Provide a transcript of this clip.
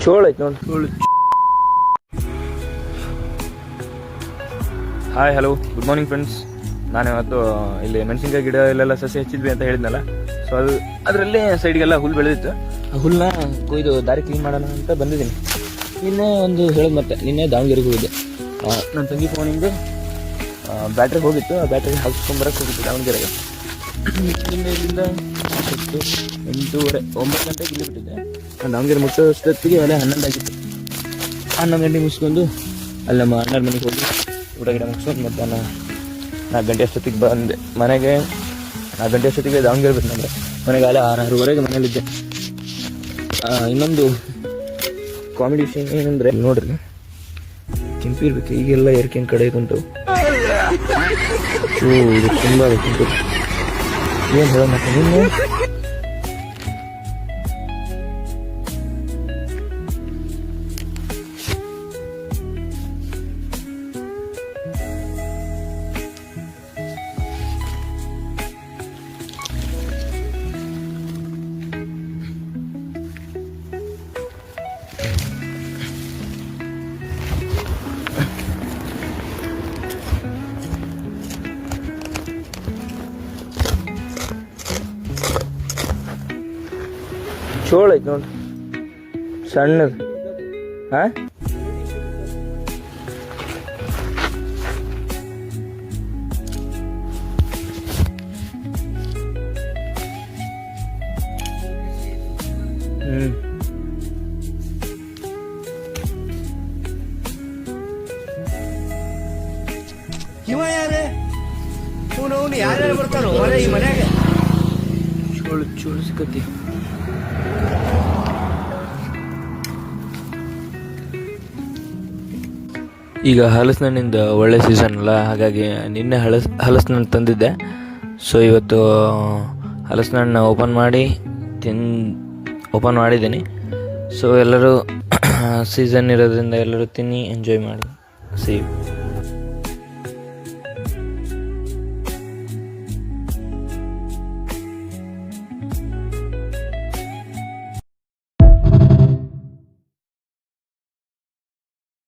ಚೋಳ ಐತೆ ನೋಡಿ ಚೋಳು. Hi hello good morning friends. ನಾನು ಇವತ್ತು ಇಲ್ಲಿ ಮೆಣಸಿನ್ಕಾಯಿ ಗಿಡ ಇಲ್ಲೆಲ್ಲ ಸಸಿ ಹಚ್ಚಿದ್ವಿ ಅಂತ ಹೇಳಿದ್ನಲ್ಲ. ಸೊ ಅದರಲ್ಲೇ ಸೈಡ್ಗೆಲ್ಲ ಹುಲ್ಲು ಬೆಳೆದಿತ್ತು. ಆ ಹುಲ್ಲನ್ನ ಕೊಯ್ದು ದಾರಿ ಕ್ಲೀನ್ ಮಾಡೋಣ ಅಂತ ಬಂದಿದ್ದೀನಿ. ನಿನ್ನೆ ಒಂದು ಹೇಳೋದು ಮತ್ತೆ ನಿನ್ನೆ ದಾವಣಗೆರೆಗೆ ಹೋಗಿದ್ದೆ. ನನ್ನ ತಂಗಿ ಫೋನಿಂದ ಬ್ಯಾಟ್ರಿ ಹೋಗಿತ್ತು. ಆ ಬ್ಯಾಟ್ರಿ ಹಾಕ್ಸ್ಕೊಂಬರಕ್ಕೆ ಹೋಗಿತ್ತು ದಾವಣಗೆರೆಗೆ. ನಿನ್ನೆ ಇಲ್ಲಿಂದ 8:30 9 ಗಂಟೆಗೆ ಇಲ್ಲಿ ಬಿಟ್ಟಿದ್ದೆ. ನಾನು ದಾವಣಗೆರೆ ಮುಗಿಸೋಷ್ಟೊತ್ತಿಗೆ ಅಲ್ಲೇ 11 ಆಗಿತ್ತು. 11 ಗಂಟೆಗೆ ಮುಗಿಸ್ಕೊಂಡು ಅಲ್ಲಿ ನಮ್ಮ ಅಣ್ಣರ ಮನೆಗೆ ಹೋಗಿ ಊಟ ಗಿಡ ಮುಗಿಸ್ಕೊಂಡು ಮಧ್ಯಾಹ್ನ 4 ಗಂಟೆ ಅಷ್ಟೊತ್ತಿಗೆ ಬಂದೆ ಮನೆಗೆ. 4 ಗಂಟೆ ಅಷ್ಟೊತ್ತಿಗೆ ದಾವಣಗೆರೆ ಬಿಟ್ಟಂದ್ರೆ ಮನೆಗೆ ಅಲ್ಲೇ 6:30ವರೆಗೆ ಮನೇಲಿದ್ದೆ. ಇನ್ನೊಂದು ಕಾಮಿಡಿ ವಿಷಯ ಏನಂದರೆ ನೋಡ್ರಿ, ಕೆಂಪು ಇರ್ಬೇಕು. ಈಗೆಲ್ಲ ಎರ್ಕೆನ್ ಕಡೆ ಕುಂಟು ಇದು ತುಂಬ ಕೆಂಪು. ಏನು ಹೇಳೋಣ ನಿನ್ನೆ ಚೋಳ ಐತೆ ನೋಡಿ ಸಣ್ಣದು. ಹಾಂ ಇವ ಯಾರೇ ಅವನು ಯಾರ್ಯಾರು ಬರ್ತಾರೋ ಈ ಮನ್ಯಾಗ ಚೋಳು ಚೋಳು ಸಿಕ್ಕತಿ. ಈಗ ಹಲಸಿನಣ್ಣಿಂದ ಒಳ್ಳೆ ಸೀಸನ್ ಅಲ್ಲ, ಹಾಗಾಗಿ ನಿನ್ನೆ ಹಲಸಿನಣ್ಣು ತಂದಿದ್ದೆ. ಸೊ ಇವತ್ತು ಹಲಸಿನಣ್ಣು ಓಪನ್ ಮಾಡಿದ್ದೀನಿ. ಸೊ ಎಲ್ಲರೂ ಸೀಸನ್ ಇರೋದ್ರಿಂದ ಎಲ್ಲರೂ ತಿನ್ನಿ ಎಂಜಾಯ್ ಮಾಡಿ. ಸಿ